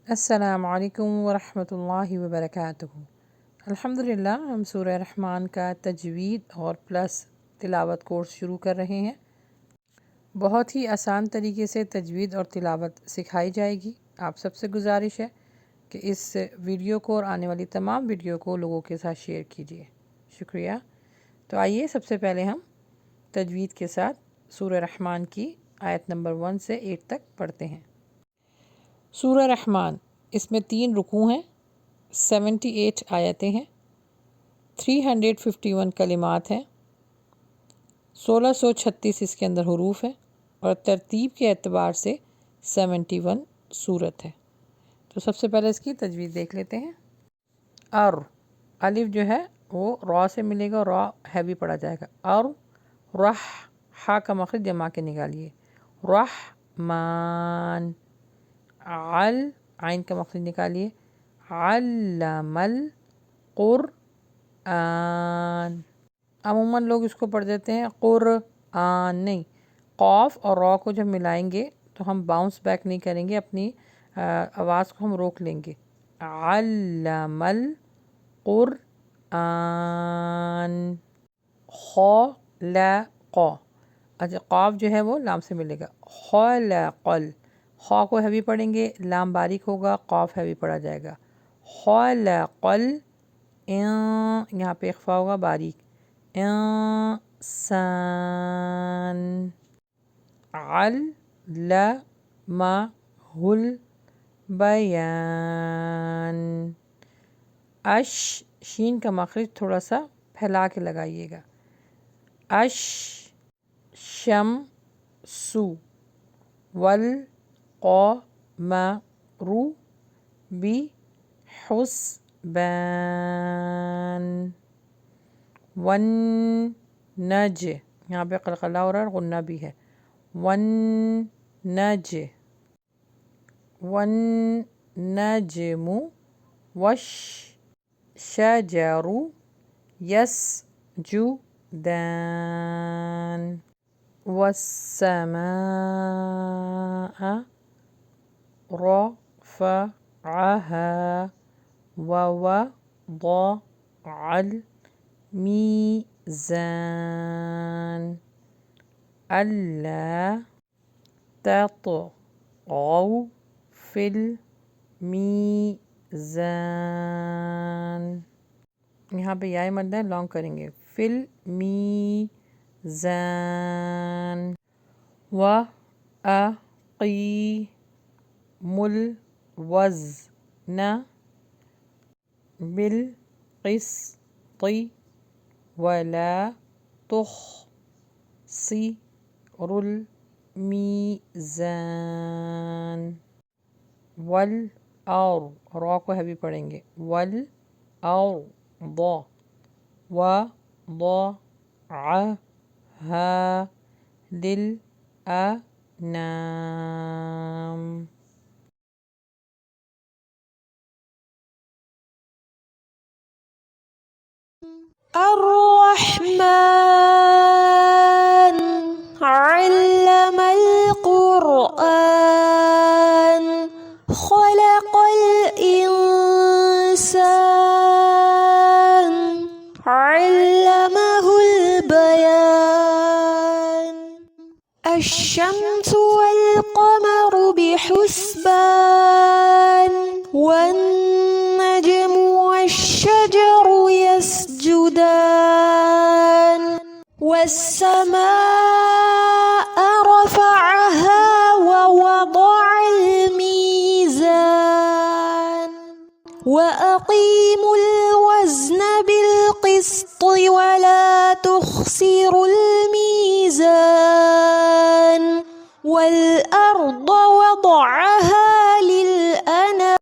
السلام علیکم ورحمۃ اللہ وبرکاتہ۔ الحمدللہ ہم سورہ رحمان کا تجوید اور پلس تلاوت کورس شروع کر رہے ہیں۔ بہت ہی آسان طریقے سے تجوید اور تلاوت سکھائی جائے گی۔ آپ سب سے گزارش ہے کہ اس ویڈیو کو اور آنے والی تمام ویڈیو کو لوگوں کے ساتھ شیئر کیجیے۔ شکریہ۔ تو آئیے سب سے پہلے ہم تجوید کے ساتھ سورہ رحمان کی آیت نمبر 1 سے 8 تک پڑھتے ہیں۔ سورہ رحمان، اس میں 3 رکوع ہیں، 78 آیتیں ہیں، 351 کلمات ہیں، 1636 اس کے اندر حروف ہیں اور ترتیب کے اعتبار سے 71 سورت ہے۔ تو سب سے پہلے اس کی تجوید دیکھ لیتے ہیں۔ الف جو ہے وہ را سے ملے گا، را ہیوی پڑا جائے گا۔ رح، ہا کا مخرج جما کے نکالیے، رحمان۔ عین کا مخرج نکالیے، علم القرآن۔ عموماً لوگ اس کو پڑھ دیتے ہیں قرآن، نہیں، قاف اور را کو جب ملائیں گے تو ہم باؤنس بیک نہیں کریں گے، اپنی آواز کو ہم روک لیں گے۔ علم القرآن۔ خلق، اچھا قاف جو ہے وہ لام سے ملے گا، خلق خا کو ہیوی پڑھیں گے، لام باریک ہوگا، قاف ہیوی پڑھا جائے گا۔ خلق یہاں پہ اخفا ہوگا باریک، انسان۔ علمہ البیان۔ شین کا مخرج تھوڑا سا پھیلا کے لگائیے گا، الشمس والقمر بحسبان۔ والنجم، یہاں پہ قلقلہ ہو رہا ہے، غنہ بھی ہے، والنجم والشجر يسجدان۔ والسماء رفعها ووضع الميزان ألا تطغوا في الميزان۔ یہاں پہ یائے مد ہے، لانگ کریں گے، فی المیزان۔ وَأَقِیمُوا الْوَزْنَ بِالْقِسْطِ وَلَا تُخْسِرُوا الْمِيزَانَ۔ والأرض، را کو ہیوی پڑھیں گے، والأرض وضعها للأنام۔ الرحمن علم القرآن خلق الإنسان علمه البيان۔ الشمس والقمر بحسبان والنجم والشجر يسجدان والسماء رفعها ووضع الميزان وأقيموا الوزن بالقسط ولا تخسروا الميزان والأرض